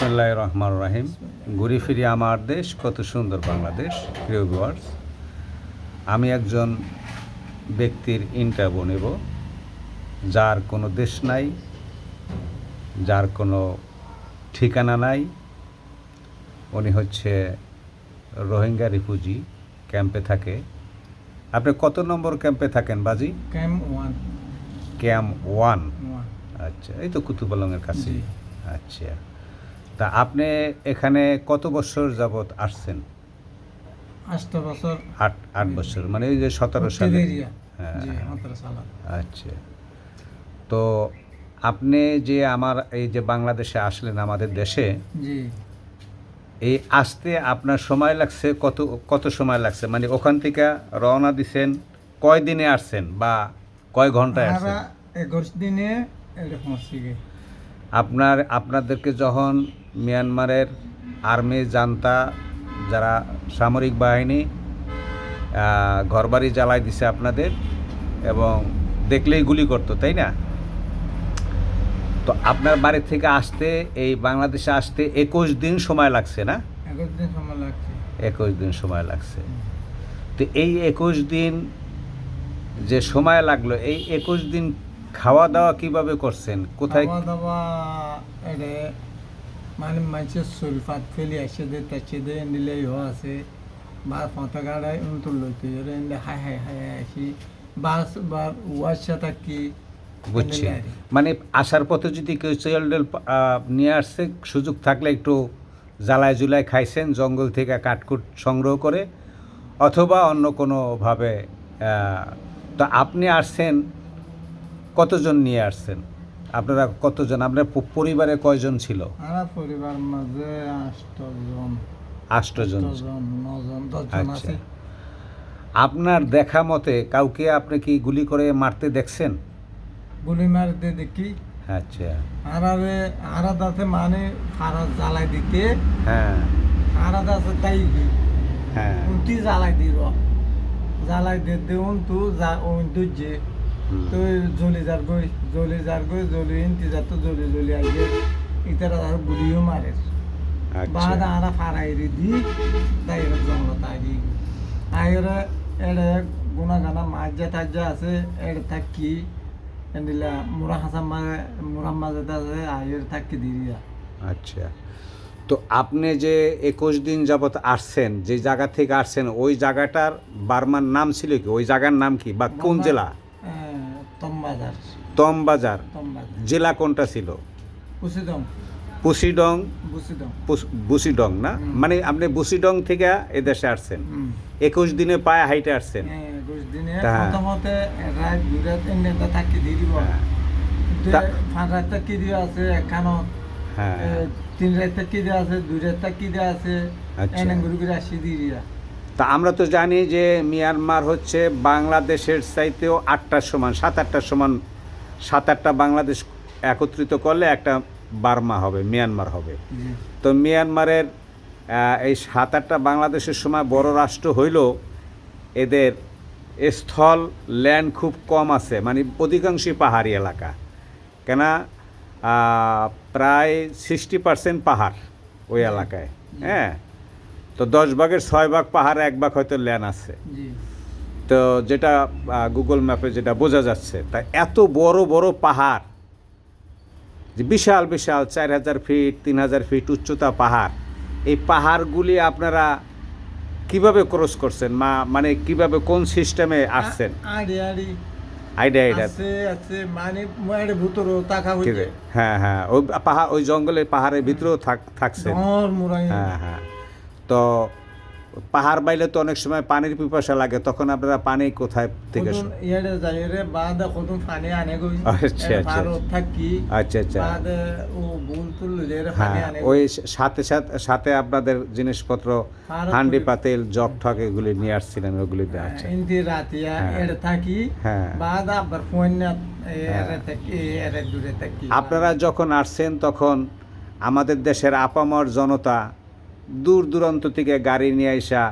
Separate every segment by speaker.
Speaker 1: বিসমিল্লাহির রহমানির রহিম। ঘুরে ফিরে আমার দেশ, কত সুন্দর বাংলাদেশ। প্রিয় ভিউয়ার্স, আমি একজন ব্যক্তির ইন্টারভিউ নেব, যার কোনো দেশ নাই, যার কোনো ঠিকানা নাই। উনি হচ্ছে রোহিঙ্গা রিফিউজি ক্যাম্পে থাকে। আপনি কত নম্বর ক্যাম্পে থাকেন বাজি? ক্যাম্প 1। আচ্ছা, এই তো কুতুবলংয়ের কাছে। আচ্ছা, তা আপনি এখানে কত বছর যাবত আসছেন?
Speaker 2: 8 বছর।
Speaker 1: 8 বছর, মানে এই যে 17 সালে।
Speaker 2: হ্যাঁ, 17 সাল।
Speaker 1: আচ্ছা, তো আপনি যে আমার এই যে বাংলাদেশে আসলেন, আমাদের দেশে,
Speaker 2: জি,
Speaker 1: এই আসতে আপনার সময় লাগছে কত সময় লাগছে? মানে ওখান থেকে রওনা দিছেন, কয় দিনে আসছেন বা কয় ঘন্টায় আসছেন?
Speaker 2: 11 দিনে এরকম আসছি।
Speaker 1: আপনাদেরকে যখন মিয়ানমারের আর্মি জান্তা, যারা সামরিক বাহিনী ঘরবাড়ি জ্বালাই দিছে আপনাদের, এবং দেখলেই গুলি করতো, তাই না? তো আপনার বাড়ি থেকে আসতে, এই বাংলাদেশে আসতে 21 দিন সময় লাগছে না?
Speaker 2: 21 দিন সময় লাগছে।
Speaker 1: 21 দিন সময় লাগছে। তো এই 21 দিন যে সময় লাগলো, এই 21 দিন খাওয়া দাওয়া কিভাবে করছেন? কোথায়
Speaker 2: খাওয়া দাওয়া এটা মানে মানুষের সুলফাত ফেলে আসে দে তাছে দে নিলেই আছে বাস পতাকাড়ায় উন্তুল লইতে এনে হাই হাই হাই আসি বাস বা ওয়াশা থাকি
Speaker 1: বুঝছি। মানে আসার পথে যদি কেউ চাল ডাল নিয়ে আসছে, সুযোগ থাকলে একটু জ্বালায় জুলায় খাইছেন, জঙ্গল থেকে কাঠকুট সংগ্রহ করে, অথবা অন্য কোনোভাবে। তো আপনি আসছেন, কতজন নিয়ে আসছেন? আপনারা কতজন? আপনার পরিবারে কয়জন ছিল?
Speaker 2: আমার পরিবার মাঝে
Speaker 1: 8 জন।
Speaker 2: 9 জন 10 জন
Speaker 1: আচ্ছা,
Speaker 2: আছে।
Speaker 1: আপনার দেখা মতে কাউকে আপনি কি গুলি করে মারতে দেখছেন?
Speaker 2: গুলি মারতে দেখি।
Speaker 1: আচ্ছা,
Speaker 2: আরাদাতে মানে ফারাজ জ্বালাই দিতে।
Speaker 1: হ্যাঁ
Speaker 2: আরাদাতে তাই
Speaker 1: হ্যাঁ,
Speaker 2: উন্তি জ্বালাই দিল জ্বালাই দিতে উন্তু উন্তু যে তো জ্বলি যার গই জ্বলি ইন্তি যা তো জ্বলি আইয়ে ইতারা আর গুলিও মারে। বাদ
Speaker 1: আচ্ছা,
Speaker 2: আরা ফারাই দি তাই জঙ্গল তাই আইরে এড়ে গুনা গানা মাঝে তাজা আছে এড়ে থাকি এন্ডিলা মুরা হাসান মুরা মাঝে আছে আইয়ের থাকি দিরিয়া।
Speaker 1: আচ্ছা। তো আপনি যে 21 দিন যাবত আসছেন, যে জায়গা থেকে আসছেন, ওই জায়গাটার বার্মার নাম ছিল কি? ওই জায়গার নাম কি বা কোন জেলা?
Speaker 2: তমবাজার।
Speaker 1: তমবাজার। জেলা কোনটা ছিল?
Speaker 2: পুসিদং।
Speaker 1: বুসিডং না? মানে আপনি বুসিডং থেকে এদেশে আসছেন, 21 দিনে পায়ে হাইটে আসছেন।
Speaker 2: 21 দিনে প্রথমতে রাত দুরাত এনে থাকি দিব। ফাঁকা থাকি দিয়ে আছে এখানো।
Speaker 1: হ্যাঁ,
Speaker 2: 3 রাত থাকি দিয়ে আছে, 2 রাত থাকি দিয়ে আছে। এনে ঘুরে ঘুরে আসি দিয়া।
Speaker 1: তা আমরা তো জানি যে মিয়ানমার হচ্ছে বাংলাদেশের চাইতেও 8টার সমান, 7-8টার সমান। 7-8টা বাংলাদেশ একত্রিত করলে একটা বার্মা হবে, মিয়ানমার হবে। তো মিয়ানমারের এই 7-8টা বাংলাদেশের সময় বড় রাষ্ট্র হইলেও এদের স্থল ল্যান্ড খুব কম আছে, মানে অধিকাংশই পাহাড়ি এলাকা। কেন প্রায় 60% পাহাড় ওই এলাকায়। হ্যাঁ, তো 10 ভাগের 6 ভাগ পাহাড়ে 1 ভাগ হয়তো ল্যান্ড আছে। তো যেটা গুগল ম্যাপে যেটা বোঝা যাচ্ছে, তাই এত বড় বড় পাহাড়, যে বিশাল বিশাল 4000 ফিট 3000 ফিট উচ্চতা পাহাড়, এই পাহাড়গুলি আপনারা কিভাবে ক্রস করছেন? মানে কিভাবে, কোন সিস্টেমে আসছেন? আইডিয়া হ্যাঁ হ্যাঁ, ওই পাহাড়, ওই জঙ্গলের পাহাড়ের ভিতরেও থাকছেন। হ্যাঁ হ্যাঁ। তো পাহাড় বাইলে তো অনেক সময় পানির পিপাসা লাগে, তখন আপনারা পানি কোথায় থেকে? আচ্ছা আচ্ছা, হ্যাঁ, ওই সাথে আপনাদের জিনিসপত্র, হান্ডি পাতিল জগ ঠক এগুলি নিয়ে আসছিলেন, ওগুলি দিয়ে। আচ্ছা, আপনারা যখন আসছেন তখন আমাদের দেশের আপামর জনতা দূর দূরান্ত থেকে গাড়ি নিয়ে আসা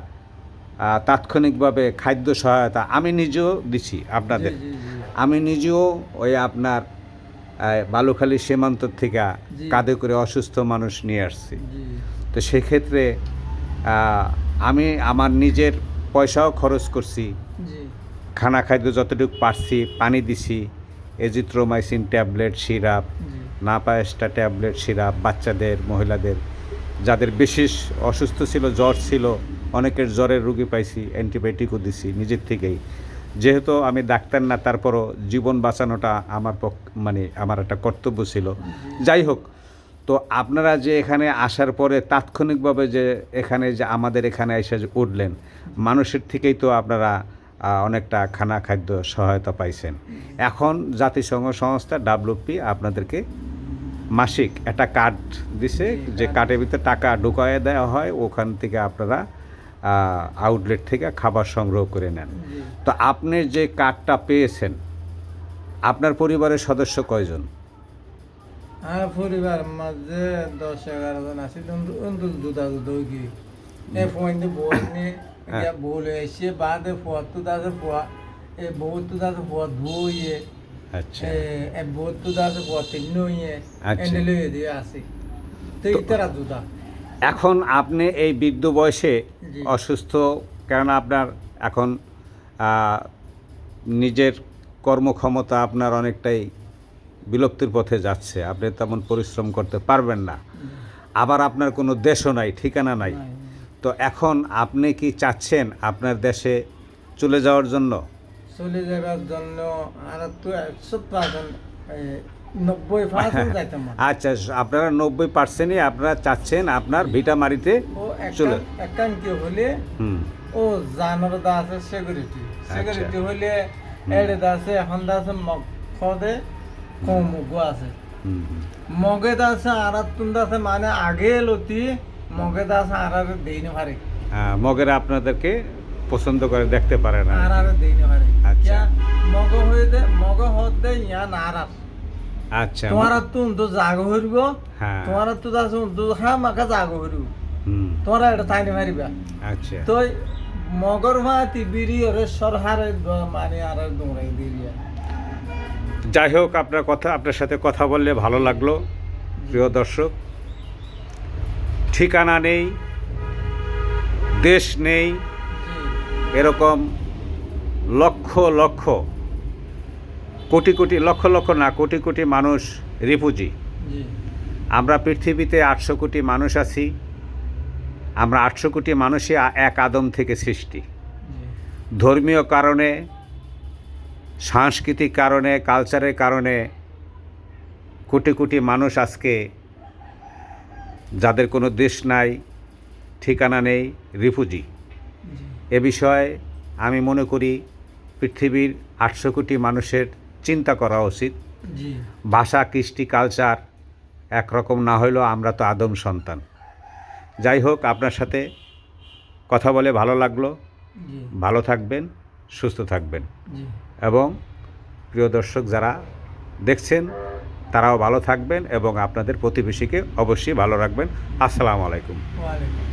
Speaker 1: তাৎক্ষণিকভাবে খাদ্য সহায়তা আমি নিজেও দিছি আপনাদের। আমি নিজেও ওই আপনার বালুখালী সীমান্ত থেকে
Speaker 2: জি।
Speaker 1: কাঁধে করে অসুস্থ মানুষ নিয়ে আসছি।
Speaker 2: জি
Speaker 1: তো সেক্ষেত্রে আমি আমার নিজের পয়সাও খরচ করছি,
Speaker 2: জি
Speaker 1: খানা খাদ্য যতটুকু পারছি, পানি দিছি, এজিথ্রোমাইসিন ট্যাবলেট, সিরাপ,
Speaker 2: জি
Speaker 1: নাপায়েস্টা ট্যাবলেট, সিরাপ, বাচ্চাদের, মহিলাদের, যাদের বিশেষ অসুস্থ ছিল, জ্বর ছিল, অনেকের জ্বরের রুগী পাইছি, অ্যান্টিবায়োটিকও দিছি নিজের থেকেই। যেহেতু আমি ডাক্তার না, তারপরও জীবন বাঁচানোটা আমার মানে আমার একটা কর্তব্য ছিল। যাই হোক, তো আপনারা যে এখানে আসার পরে তাৎক্ষণিকভাবে যে এখানে যে আমাদের এখানে এসে যে উঠলেন, মানুষের থেকেই তো আপনারা অনেকটা খানা খাদ্য সহায়তা পাইছেন। এখন জাতিসংঘ সংস্থা WFP আপনাদেরকে মাসিক একটা কার্ড দিছে, যে কার্ডের ভিতরে টাকা ঢুকায় দেওয়া হয়, ওখান থেকে আপনারা আউটলেট থেকে খাবার সংগ্রহ করে নেন।
Speaker 2: জি
Speaker 1: তো আপনি যে কার্ডটা পেয়েছেন, আপনার পরিবারের সদস্য কয়জন?
Speaker 2: আর পরিবার মাঝে 10-11 জন আছে কিন্তু দুটা দুই এ পয়েন্টে বল নে ইয়া বল এসে বাদে ফটো দাসে ফোয়া এ বহুত দাসে ফোয়া ধুইয়ে
Speaker 1: আচ্ছা,
Speaker 2: এ বহুত দাসে ফোয়া তিনইয়ে
Speaker 1: আচ্ছা।
Speaker 2: এন্ডলে দিয়ে আছে তো ইতারা দুটা
Speaker 1: এখন আপনি এই বৃদ্ধ বয়সে
Speaker 2: জি।
Speaker 1: অসুস্থ, কেননা আপনার এখন নিজের কর্মক্ষমতা আপনার অনেকটাই বিলুপ্তির পথে যাচ্ছে, আপনি তেমন পরিশ্রম করতে পারবেন না, আবার আপনার কোনো দেশও নাই, ঠিকানা নাই। তো এখন আপনি কি চাচ্ছেন আপনার দেশে চলে যাওয়ার জন্য?
Speaker 2: চলে যাবার জন্য আর তো 100% 90% যাইতাম না।
Speaker 1: আচ্ছা, আপনারা 90%ই আপনারা চাচ্ছেন আপনার ভিটামারিতে
Speaker 2: ও
Speaker 1: চলে।
Speaker 2: একখান কি হলে
Speaker 1: হুম,
Speaker 2: ও জানোর দা আছে সিকিউরিটি হলে এড়ে দা আছে এখন দা আছে মগদে কমগো আছে
Speaker 1: হুম, হুম।
Speaker 2: মগে দা আছে আর তুন্দা আছে মানে আগে লতি মগে দা আছে আর দেই না পারে
Speaker 1: মগেরা আপনাদেরকে পছন্দ করে দেখতে পারে না।
Speaker 2: আর দেই না পারে
Speaker 1: আচ্ছা।
Speaker 2: মগ হয়ে দে মগ হতে ইয়া নারাস
Speaker 1: আচ্ছা,
Speaker 2: তোমার তুন তো জাগ হইব
Speaker 1: হ্যাঁ,
Speaker 2: তোমার তো দা তো হ্যাঁ মাকা জাগ হইব
Speaker 1: হুম,
Speaker 2: তোমার এটা তাই না মারিবা
Speaker 1: আচ্ছা।
Speaker 2: তো মগর মাতি বিরি ওরে সরহারে মানে আর দৌড়াই দিলিয়া
Speaker 1: যাই হোক, আপনার সাথে কথা বললে ভালো লাগলো প্রিয় দর্শক। ঠিকানা নেই, দেশ নেই, এরকম লক্ষ লক্ষ, কোটি কোটি, লক্ষ লক্ষ না, কোটি কোটি মানুষ রিফিউজি।
Speaker 2: জি
Speaker 1: আমরা পৃথিবীতে 800 কোটি মানুষ আছি, আমরা 800 কোটি মানুষই এক আদম থেকে সৃষ্টি। ধর্মীয় কারণে, সাংস্কৃতিক কারণে, কালচারের কারণে কোটি কোটি মানুষ আজকে, যাদের কোনো দেশ নাই, ঠিকানা নেই, রিফিউজি। এ বিষয়ে আমি মনে করি পৃথিবীর 800 কোটি মানুষের চিন্তা করা উচিত।
Speaker 2: জি
Speaker 1: ভাষা, কৃষ্টি, কালচার একরকম না হইলেও আমরা তো আদম সন্তান। যাই হোক, আপনার সাথে কথা বলে ভালো লাগলো।
Speaker 2: জি
Speaker 1: ভালো থাকবেন, সুস্থ থাকবেন,
Speaker 2: জি
Speaker 1: এবং প্রিয় দর্শক যারা দেখছেন তারাও ভালো থাকবেন এবং আপনাদের প্রতিবেশীকে অবশ্যই ভালো রাখবেন। আসসালামু আলাইকুম।
Speaker 2: ওয়ালাইকুম